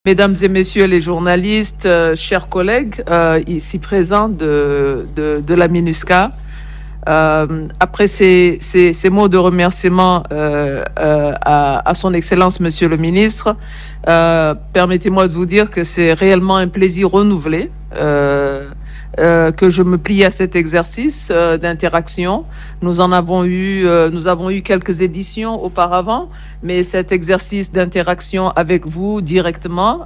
Mesdames et messieurs les journalistes, chers collègues ici présents de la MINUSCA, après ces mots de remerciement à son Excellence Monsieur le Ministre, permettez-moi de vous dire que c'est réellement un plaisir renouvelé que je me plie à cet exercice d'interaction. Nous avons eu quelques éditions auparavant, mais cet exercice d'interaction avec vous directement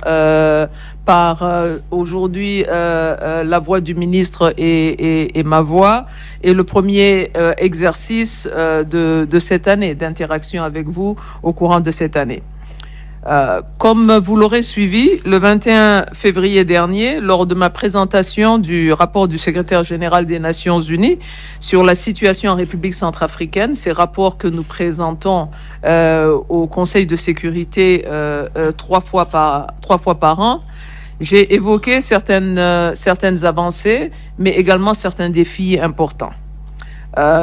par aujourd'hui la voix du ministre et ma voix est le premier exercice de cette année, d'interaction avec vous au courant de cette année. Comme vous l'aurez suivi, le 21 février dernier, lors de ma présentation du rapport du secrétaire général des Nations Unies sur la situation en République centrafricaine, ces rapports que nous présentons au Conseil de sécurité trois fois par an, j'ai évoqué certaines avancées, mais également certains défis importants.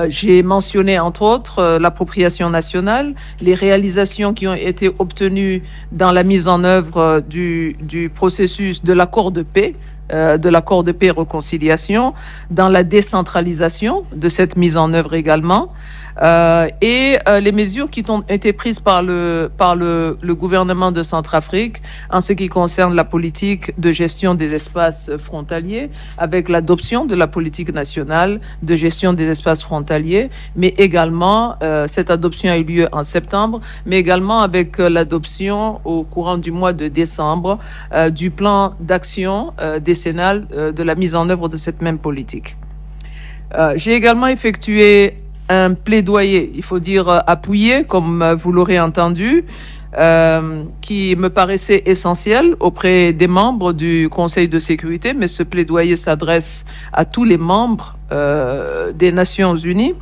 J'ai mentionné entre autres l'appropriation nationale, les réalisations qui ont été obtenues dans la mise en œuvre du processus de l'accord de paix, réconciliation, dans la décentralisation de cette mise en œuvre également, et les mesures qui ont été prises par le gouvernement de Centrafrique en ce qui concerne la politique de gestion des espaces frontaliers, avec l'adoption de la politique nationale de gestion des espaces frontaliers, mais également, cette adoption a eu lieu en septembre, mais également avec l'adoption au courant du mois de décembre du plan d'action décennal de la mise en œuvre de cette même politique. J'ai également effectué un plaidoyer, il faut dire appuyé, comme vous l'aurez entendu, qui me paraissait essentiel auprès des membres du Conseil de sécurité, mais ce plaidoyer s'adresse à tous les membres des Nations Unies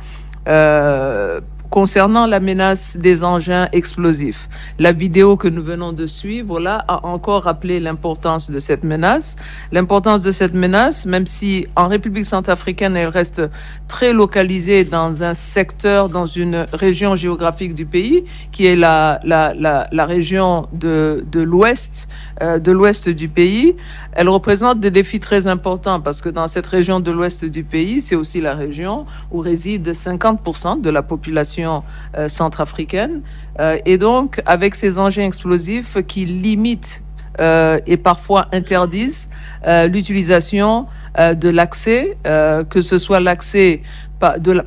concernant la menace des engins explosifs. La vidéo que nous venons de suivre là a encore rappelé l'importance de cette menace. L'importance de cette menace, même si en République centrafricaine, elle reste très localisée dans un secteur, dans une région géographique du pays, qui est la région de l'ouest du pays. Elle représente des défis très importants parce que dans cette région de l'ouest du pays, c'est aussi la région où réside 50% de la population centrafricaine. Et donc, avec ces engins explosifs qui limitent et parfois interdisent l'utilisation de l'accès, que ce soit l'accès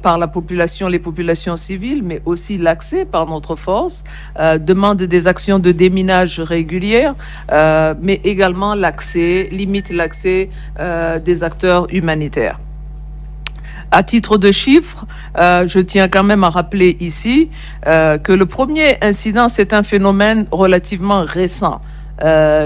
par la population, les populations civiles, mais aussi l'accès par notre force, demande des actions de déminage régulières, mais également limite l'accès des acteurs humanitaires. À titre de chiffres, je tiens quand même à rappeler ici que le premier incident, c'est un phénomène relativement récent.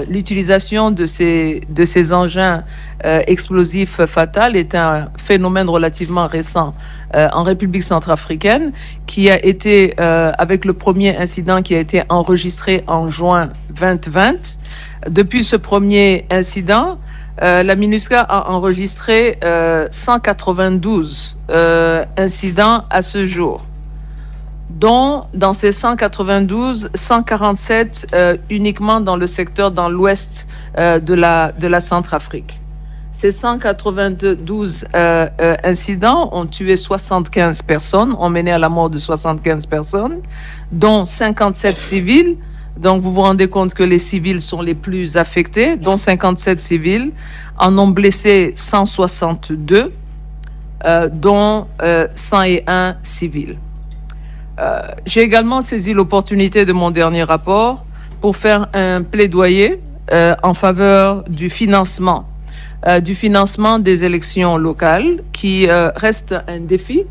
L'utilisation de ces engins explosifs fatals est un phénomène relativement récent en République centrafricaine, qui a été, avec le premier incident qui a été enregistré en juin 2020. Depuis ce premier incident, la MINUSCA a enregistré 192 incidents à ce jour, dont dans ces 192, 147 uniquement dans le secteur, dans l'ouest de la Centrafrique. Ces 192 incidents ont tué 75 personnes, ont mené à la mort de 75 personnes, dont 57 civils. Donc, vous vous rendez compte que les civils sont les plus affectés, dont 57 civils, en ont blessé 162, dont 101 civils. J'ai également saisi l'opportunité de mon dernier rapport pour faire un plaidoyer en faveur du financement des élections locales, qui reste un défi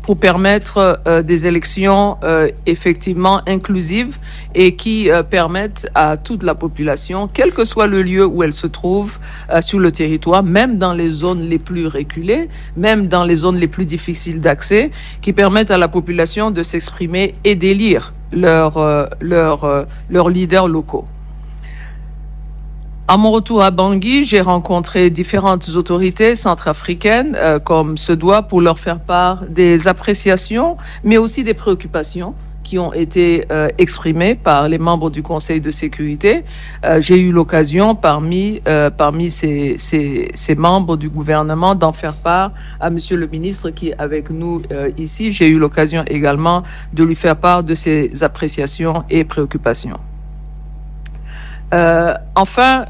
pour permettre des élections effectivement inclusives et qui permettent à toute la population, quel que soit le lieu où elle se trouve sur le territoire, même dans les zones les plus reculées, même dans les zones les plus difficiles d'accès, qui permettent à la population de s'exprimer et d'élire leurs leaders locaux. À mon retour à Bangui, j'ai rencontré différentes autorités centrafricaines, comme se doit, pour leur faire part des appréciations, mais aussi des préoccupations qui ont été exprimées par les membres du Conseil de sécurité. J'ai eu l'occasion, parmi ces membres du gouvernement, d'en faire part à Monsieur le ministre qui est avec nous ici. J'ai eu l'occasion également de lui faire part de ses appréciations et préoccupations. Enfin,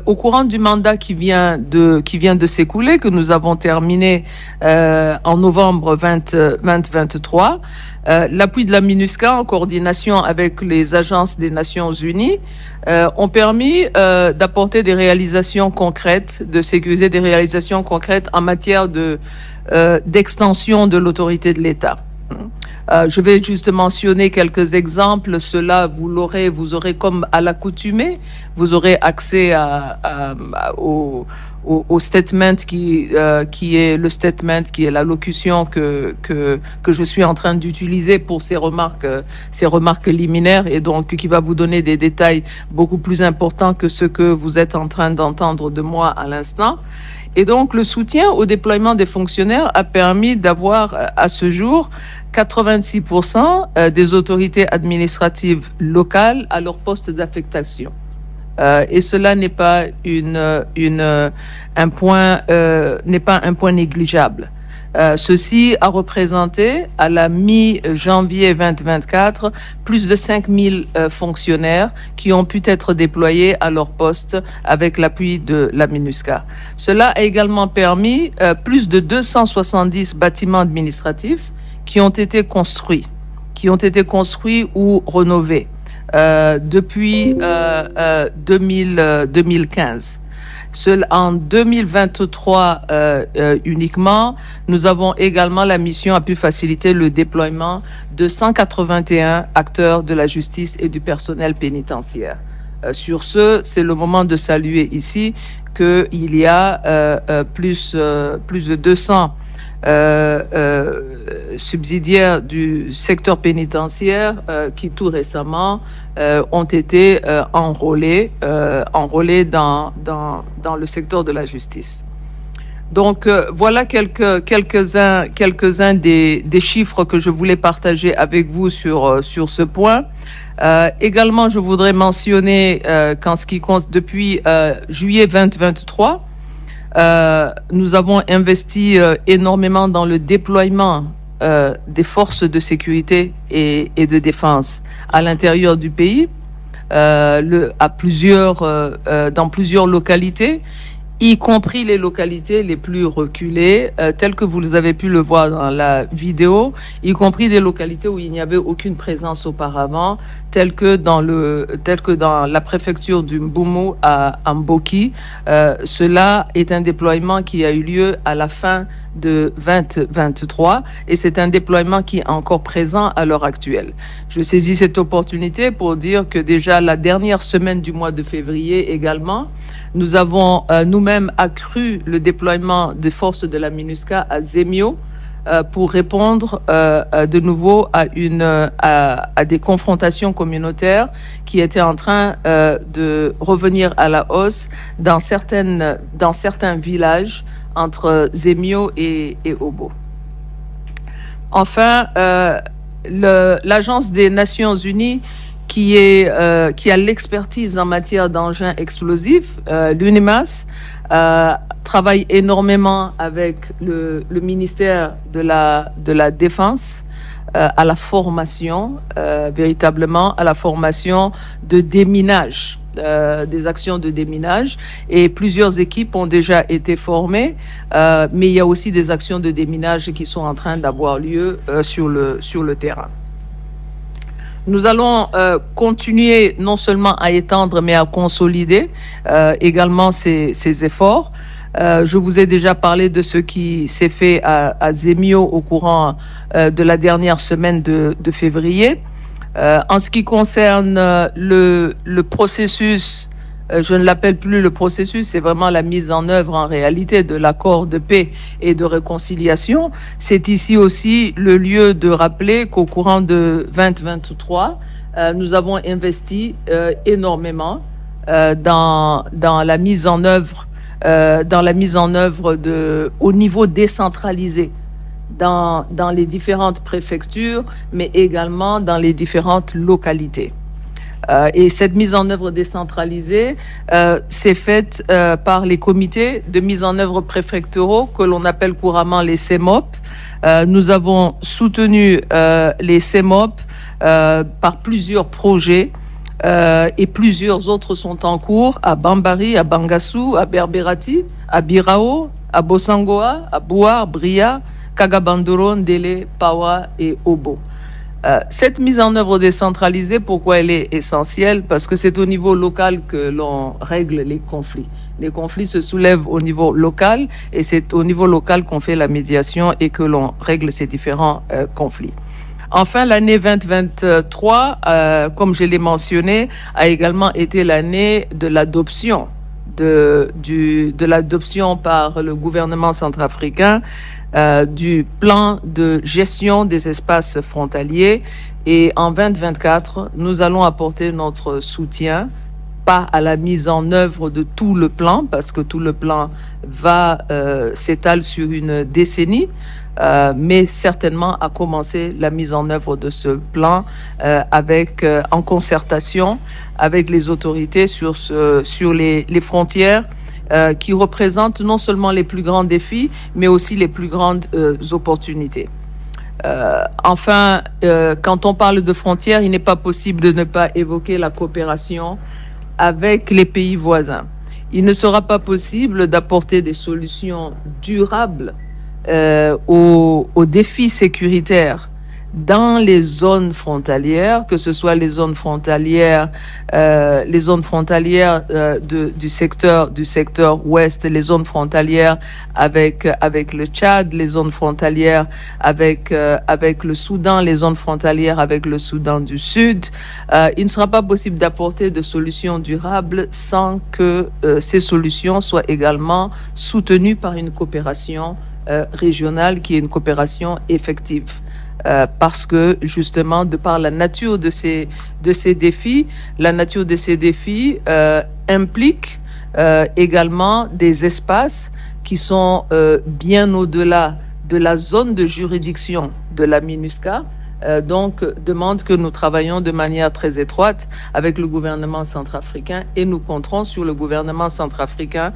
au courant du mandat qui vient de s'écouler, que nous avons terminé en novembre 2023, l'appui de la MINUSCA en coordination avec les agences des Nations Unies ont permis d'apporter des réalisations concrètes, de sécuriser des réalisations concrètes en matière d'extension de l'autorité de l'État. Je vais juste mentionner quelques exemples. Cela, vous aurez comme à l'accoutumée, vous aurez accès au statement qui est le statement, qui est la locution que je suis en train d'utiliser pour ces remarques liminaires, et donc qui va vous donner des détails beaucoup plus importants que ce que vous êtes en train d'entendre de moi à l'instant. Et donc, le soutien au déploiement des fonctionnaires a permis d'avoir, à ce jour, 86% des autorités administratives locales à leur poste d'affectation. Et cela n'est pas un point négligeable. Ceci a représenté, à la mi-janvier 2024, plus de 5000 fonctionnaires qui ont pu être déployés à leur poste avec l'appui de la MINUSCA. Cela a également permis plus de 270 bâtiments administratifs qui ont été construits ou rénovés depuis 2015. En 2023 uniquement, nous avons également, la mission a pu faciliter le déploiement de 181 acteurs de la justice et du personnel pénitentiaire. Sur ce, c'est le moment de saluer ici qu'il y a plus de 200 subsidiaires du secteur pénitentiaire qui tout récemment ont été enrôlés dans le secteur de la justice. Donc voilà quelques-uns des chiffres que je voulais partager avec vous sur ce point. Également, je voudrais mentionner qu'en ce qui compte, depuis juillet 2023, nous avons investi énormément dans le déploiement des forces de sécurité et de défense à l'intérieur du pays, dans plusieurs localités, y compris les localités les plus reculées, telles que vous avez pu le voir dans la vidéo, y compris des localités où il n'y avait aucune présence auparavant, telles que dans la préfecture du Mboumo à Mboki. Cela est un déploiement qui a eu lieu à la fin de 2023 et c'est un déploiement qui est encore présent à l'heure actuelle. Je saisis cette opportunité pour dire que déjà la dernière semaine du mois de février également, nous avons nous-mêmes accru le déploiement des forces de la MINUSCA à Zemio pour répondre de nouveau à des confrontations communautaires qui étaient en train de revenir à la hausse dans certains villages entre Zemio et Obo. Enfin, l'Agence des Nations Unies qui a l'expertise en matière d'engins explosifs, l'UNIMAS, travaille énormément avec le ministère de la Défense à la formation, véritablement à la formation de déminage, des actions de déminage, et plusieurs équipes ont déjà été formées, mais il y a aussi des actions de déminage qui sont en train d'avoir lieu sur le terrain. Nous allons continuer non seulement à étendre, mais à consolider également ces efforts. Je vous ai déjà parlé de ce qui s'est fait à Zemio au courant de la dernière semaine de février. En ce qui concerne le processus, je ne l'appelle plus le processus, c'est vraiment la mise en œuvre en réalité de l'accord de paix et de réconciliation. C'est ici aussi le lieu de rappeler qu'au courant de 2023, nous avons investi énormément dans la mise en œuvre au niveau décentralisé dans les différentes préfectures, mais également dans les différentes localités. Et cette mise en œuvre décentralisée s'est faite par les comités de mise en œuvre préfectoraux que l'on appelle couramment les CEMOP. Nous avons soutenu les CEMOP par plusieurs projets et plusieurs autres sont en cours à Bambari, à Bangassou, à Berberati, à Birao, à Bossangoa, à Bouar, Bria, Kagabandoro, Ndélé, Pawa et Obo. Cette mise en œuvre décentralisée, pourquoi elle est essentielle? Parce que c'est au niveau local que l'on règle les conflits. Les conflits se soulèvent au niveau local et c'est au niveau local qu'on fait la médiation et que l'on règle ces différents conflits. Enfin, l'année 2023, comme je l'ai mentionné, a également été l'année de l'adoption de l'adoption par le gouvernement centrafricain du plan de gestion des espaces frontaliers. Et en 2024, nous allons apporter notre soutien, pas à la mise en œuvre de tout le plan, parce que tout le plan s'étale sur une décennie, mais certainement à commencer la mise en œuvre de ce plan en concertation avec les autorités sur les frontières qui représentent non seulement les plus grands défis, mais aussi les plus grandes opportunités. Enfin, quand on parle de frontières, il n'est pas possible de ne pas évoquer la coopération avec les pays voisins. Il ne sera pas possible d'apporter des solutions durables aux défis sécuritaires dans les zones frontalières, que ce soit les zones frontalières du secteur ouest, les zones frontalières avec le Tchad, les zones frontalières avec le Soudan, les zones frontalières avec le Soudan du Sud. Il ne sera pas possible d'apporter de solutions durables sans que ces solutions soient également soutenues par une coopération régionale qui est une coopération effective. Parce que justement, de par la nature de ces défis, implique également des espaces qui sont bien au-delà de la zone de juridiction de la MINUSCA, donc demande que nous travaillons de manière très étroite avec le gouvernement centrafricain et nous compterons sur le gouvernement centrafricain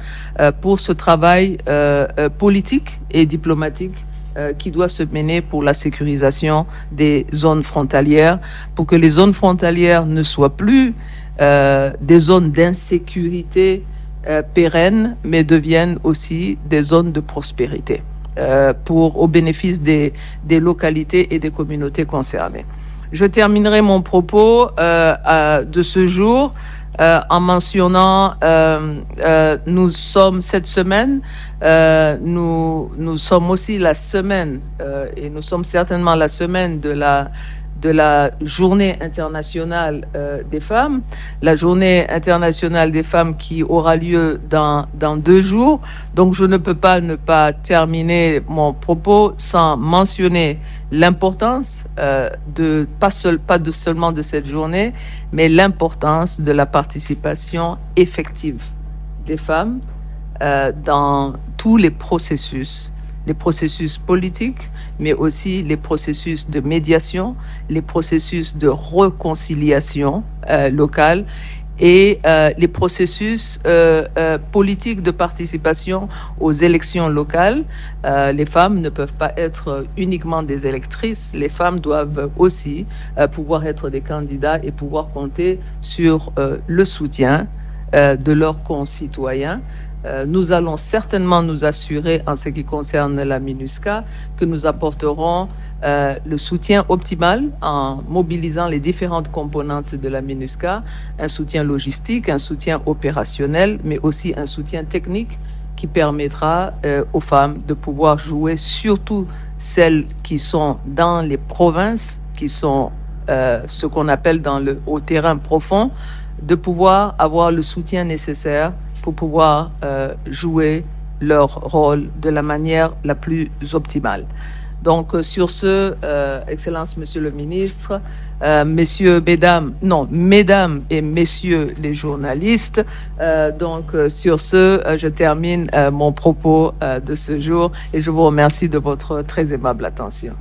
pour ce travail politique et diplomatique qui doit se mener pour la sécurisation des zones frontalières, pour que les zones frontalières ne soient plus des zones d'insécurité pérennes, mais deviennent aussi des zones de prospérité au bénéfice des localités et des communautés concernées. Je terminerai mon propos de ce jour en mentionnant, nous sommes cette semaine, nous sommes aussi la semaine, et nous sommes certainement la semaine de la Journée internationale des femmes, la Journée internationale des femmes qui aura lieu dans 2 jours. Donc je ne peux pas ne pas terminer mon propos sans mentionner l'importance pas seulement de cette journée, mais l'importance de la participation effective des femmes dans tous les processus politiques, mais aussi les processus de médiation, les processus de réconciliation locale et les processus politiques de participation aux élections locales. Les femmes ne peuvent pas être uniquement des électrices, les femmes doivent aussi pouvoir être des candidats et pouvoir compter sur le soutien de leurs concitoyens. Nous allons certainement nous assurer, en ce qui concerne la MINUSCA, que nous apporterons le soutien optimal en mobilisant les différentes composantes de la MINUSCA, un soutien logistique, un soutien opérationnel, mais aussi un soutien technique qui permettra aux femmes de pouvoir jouer, surtout celles qui sont dans les provinces, qui sont ce qu'on appelle au terrain profond, de pouvoir avoir le soutien nécessaire pour pouvoir jouer leur rôle de la manière la plus optimale. Donc, sur ce, Excellence, Monsieur le Ministre, Mesdames et Messieurs les journalistes, sur ce, je termine mon propos de ce jour et je vous remercie de votre très aimable attention.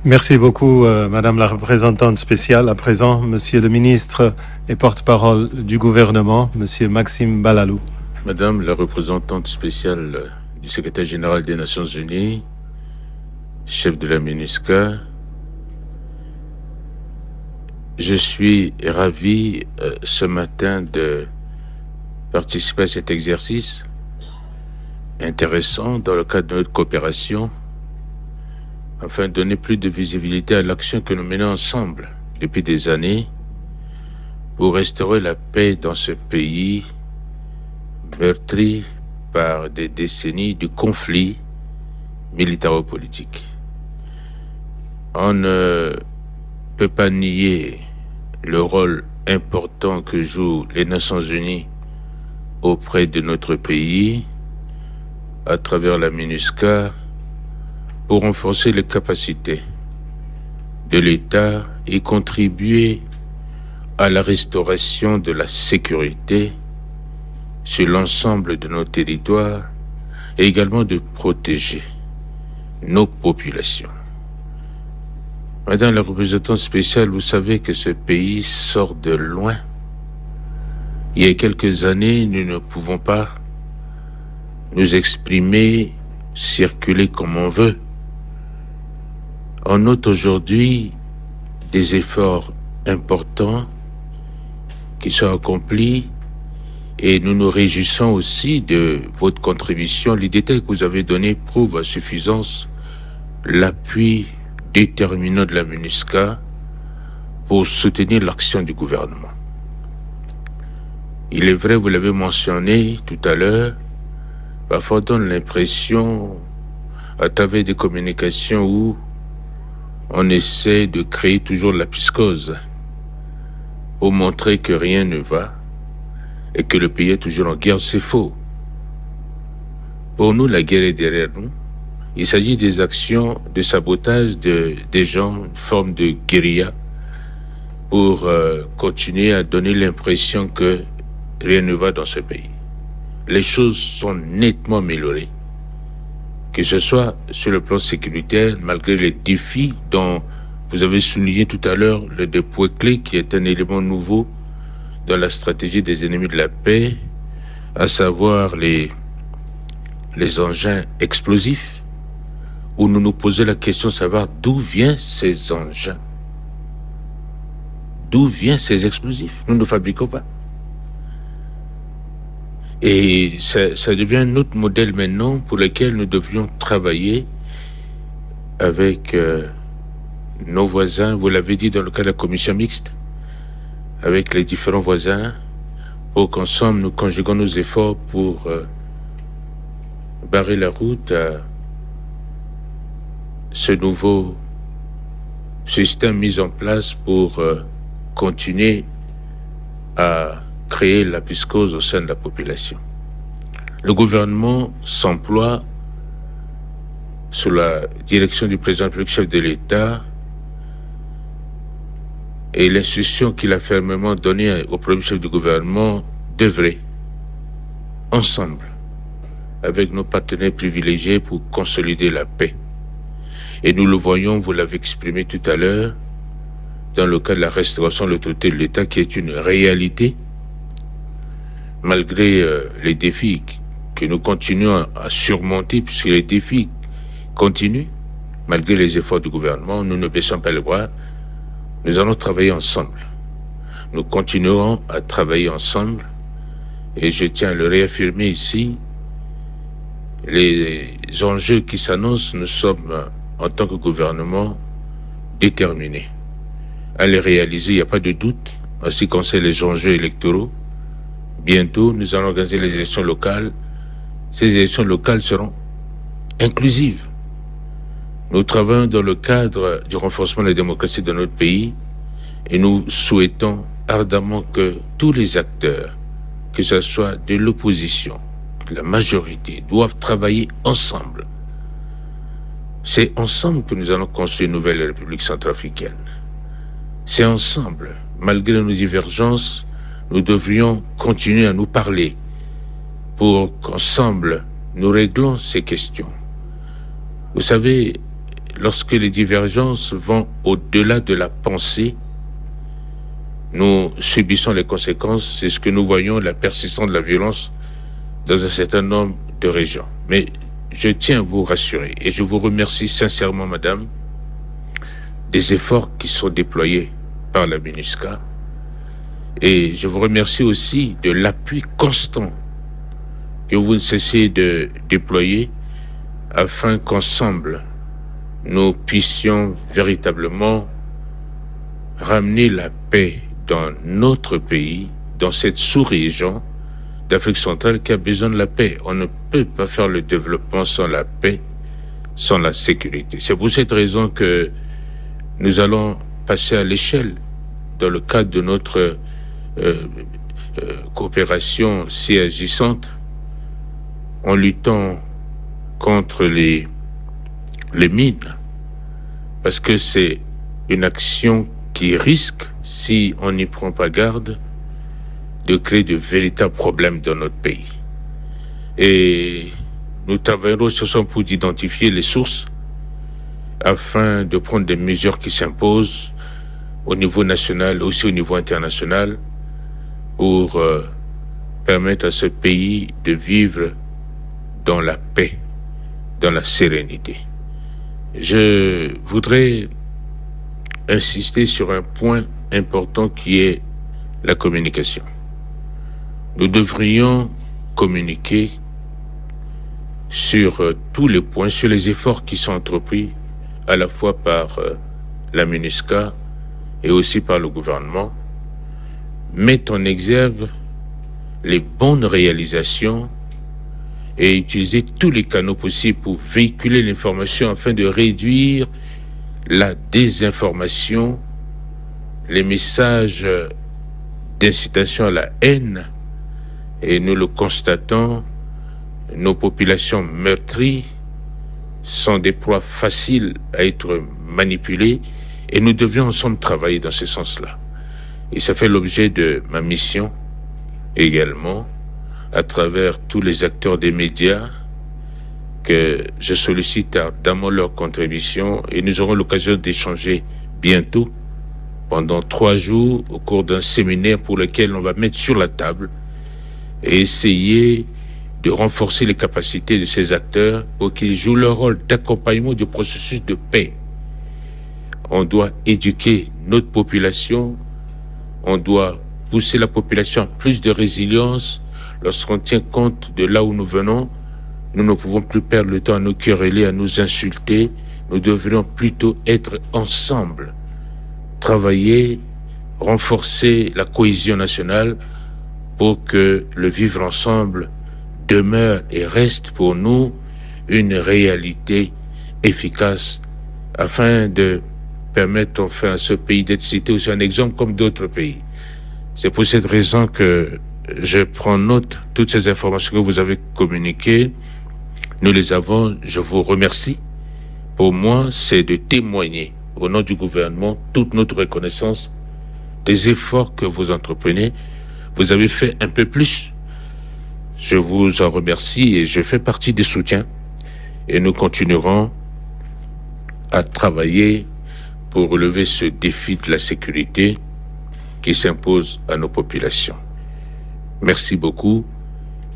Merci beaucoup, Madame la représentante spéciale. À présent, Monsieur le ministre et porte-parole du gouvernement, Monsieur Maxime Balalou. Madame la représentante spéciale du secrétaire général des Nations Unies, chef de la MINUSCA, je suis ravi ce matin de participer à cet exercice intéressant dans le cadre de notre coopération afin de donner plus de visibilité à l'action que nous menons ensemble depuis des années pour restaurer la paix dans ce pays meurtri par des décennies de conflits militaro-politiques. On ne peut pas nier le rôle important que jouent les Nations Unies auprès de notre pays à travers la MINUSCA pour renforcer les capacités de l'État et contribuer à la restauration de la sécurité sur l'ensemble de nos territoires et également de protéger nos populations. Madame la représentante spéciale, vous savez que ce pays sort de loin. Il y a quelques années, nous ne pouvons pas nous exprimer, circuler comme on veut. On note aujourd'hui des efforts importants qui sont accomplis et nous nous réjouissons aussi de votre contribution. Les détails que vous avez donnés prouvent à suffisance l'appui déterminant de la MINUSCA pour soutenir l'action du gouvernement. Il est vrai, vous l'avez mentionné tout à l'heure, parfois on donne l'impression, à travers des communications où on essaie de créer toujours la psychose pour montrer que rien ne va et que le pays est toujours en guerre. C'est faux. Pour nous, la guerre est derrière nous. Il s'agit des actions de sabotage des gens, une forme de guérilla, pour continuer à donner l'impression que rien ne va dans ce pays. Les choses sont nettement améliorées, que ce soit sur le plan sécuritaire, malgré les défis dont vous avez souligné tout à l'heure, le dépôt clé qui est un élément nouveau dans la stratégie des ennemis de la paix, à savoir les engins explosifs, où nous nous posons la question de savoir d'où viennent ces engins, d'où viennent ces explosifs. Nous ne fabriquons pas. Et ça devient un autre modèle maintenant pour lequel nous devrions travailler avec nos voisins. Vous l'avez dit dans le cadre de la commission mixte, avec les différents voisins, pour qu'ensemble nous conjuguons nos efforts pour barrer la route à ce nouveau système mis en place pour continuer à créer la psychose au sein de la population. Le gouvernement s'emploie, sous la direction du président du chef de l'État, et l'instruction qu'il a fermement donnée au premier chef du gouvernement, d'œuvrer ensemble avec nos partenaires privilégiés pour consolider la paix. Et nous le voyons, vous l'avez exprimé tout à l'heure, dans le cas de la restauration de l'autorité de l'État, qui est une réalité, malgré les défis que nous continuons à surmonter, puisque les défis continuent, malgré les efforts du gouvernement, nous ne baissons pas les bras. Nous allons travailler ensemble. Nous continuerons à travailler ensemble, et je tiens à le réaffirmer ici, les enjeux qui s'annoncent, nous sommes, en tant que gouvernement, déterminés à les réaliser. Il n'y a pas de doute en ce qui concerne les enjeux électoraux. Bientôt, nous allons organiser les élections locales. Ces élections locales seront inclusives. Nous travaillons dans le cadre du renforcement de la démocratie de notre pays et nous souhaitons ardemment que tous les acteurs, que ce soit de l'opposition, la majorité, doivent travailler ensemble C'est ensemble que nous allons construire une nouvelle République centrafricaine. C'est ensemble, malgré nos divergences, nous devrions continuer à nous parler pour qu'ensemble nous réglons ces questions. Vous savez, lorsque les divergences vont au-delà de la pensée, nous subissons les conséquences. C'est ce que nous voyons, la persistance de la violence dans un certain nombre de régions. Mais je tiens à vous rassurer et je vous remercie sincèrement, madame, des efforts qui sont déployés par la MINUSCA. Et je vous remercie aussi de l'appui constant que vous ne cessez de déployer afin qu'ensemble, nous puissions véritablement ramener la paix dans notre pays, dans cette sous-région d'Afrique centrale qui a besoin de la paix. On ne peut pas faire le développement sans la paix, sans la sécurité. C'est pour cette raison que nous allons passer à l'échelle dans le cadre de notre coopération si agissante en luttant contre les mines, parce que c'est une action qui risque, si on n'y prend pas garde, de créer de véritables problèmes dans notre pays. Et nous travaillerons sur ce pour identifier les sources afin de prendre des mesures qui s'imposent au niveau national, aussi au niveau international, pour permettre à ce pays de vivre dans la paix, dans la sérénité. Je voudrais insister sur un point important qui est la communication. Nous devrions communiquer sur tous les points, sur les efforts qui sont entrepris à la fois par la MINUSCA et aussi par le gouvernement, mettre en exergue les bonnes réalisations et utiliser tous les canaux possibles pour véhiculer l'information afin de réduire la désinformation, les messages d'incitation à la haine. Et nous le constatons, nos populations meurtries sont des proies faciles à être manipulées et nous devions ensemble travailler dans ce sens-là. Et ça fait l'objet de ma mission également, à travers tous les acteurs des médias que je sollicite ardemment leur contribution et nous aurons l'occasion d'échanger bientôt pendant 3 jours au cours d'un séminaire pour lequel on va mettre sur la table et essayer de renforcer les capacités de ces acteurs pour qu'ils jouent leur rôle d'accompagnement du processus de paix. On doit éduquer notre population, on doit pousser la population à plus de résilience. Lorsqu'on tient compte de là où nous venons, nous ne pouvons plus perdre le temps à nous quereller, à nous insulter. Nous devrions plutôt être ensemble, travailler, renforcer la cohésion nationale pour que le vivre ensemble demeure et reste pour nous une réalité efficace afin de permettre enfin à ce pays d'être cité aussi un exemple comme d'autres pays. C'est pour cette raison que je prends note de toutes ces informations que vous avez communiquées. Nous les avons, je vous remercie. Pour moi, c'est de témoigner au nom du gouvernement toute notre reconnaissance des efforts que vous entreprenez. Vous avez fait un peu plus. Je vous en remercie et je fais partie des soutiens. Et nous continuerons à travailler pour relever ce défi de la sécurité qui s'impose à nos populations. Merci beaucoup.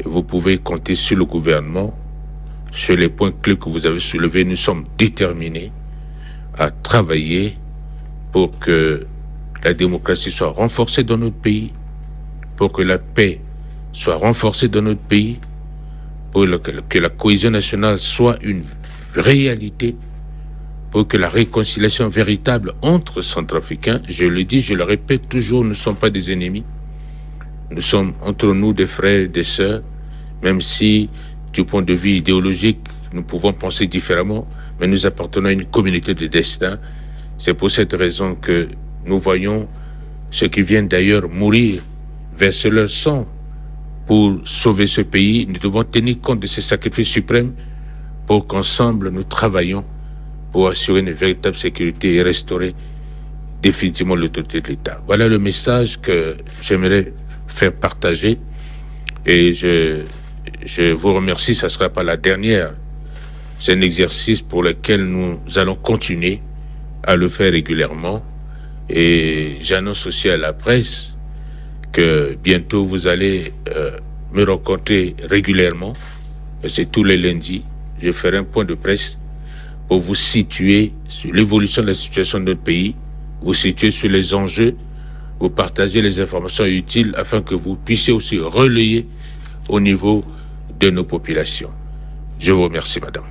Vous pouvez compter sur le gouvernement, sur les points clés que vous avez soulevés. Nous sommes déterminés à travailler pour que la démocratie soit renforcée dans notre pays, pour que la paix soit renforcée dans notre pays, pour que la cohésion nationale soit une réalité, pour que la réconciliation véritable entre Centrafricains, je le dis, je le répète toujours, nous ne sommes pas des ennemis. Nous sommes entre nous des frères et des sœurs, même si, du point de vue idéologique, nous pouvons penser différemment, mais nous appartenons à une communauté de destin. C'est pour cette raison que nous voyons ceux qui viennent d'ailleurs mourir, verser leur sang pour sauver ce pays. Nous devons tenir compte de ces sacrifices suprêmes pour qu'ensemble nous travaillions pour assurer une véritable sécurité et restaurer définitivement l'autorité de l'État. Voilà le message que j'aimerais faire partager et je vous remercie, ça ne sera pas la dernière. C'est un exercice pour lequel nous allons continuer à le faire régulièrement et j'annonce aussi à la presse que bientôt vous allez me rencontrer régulièrement, et c'est tous les lundis, je ferai un point de presse pour vous situer sur l'évolution de la situation de notre pays, vous situer sur les enjeux, vous partager les informations utiles afin que vous puissiez aussi relayer au niveau de nos populations. Je vous remercie, madame.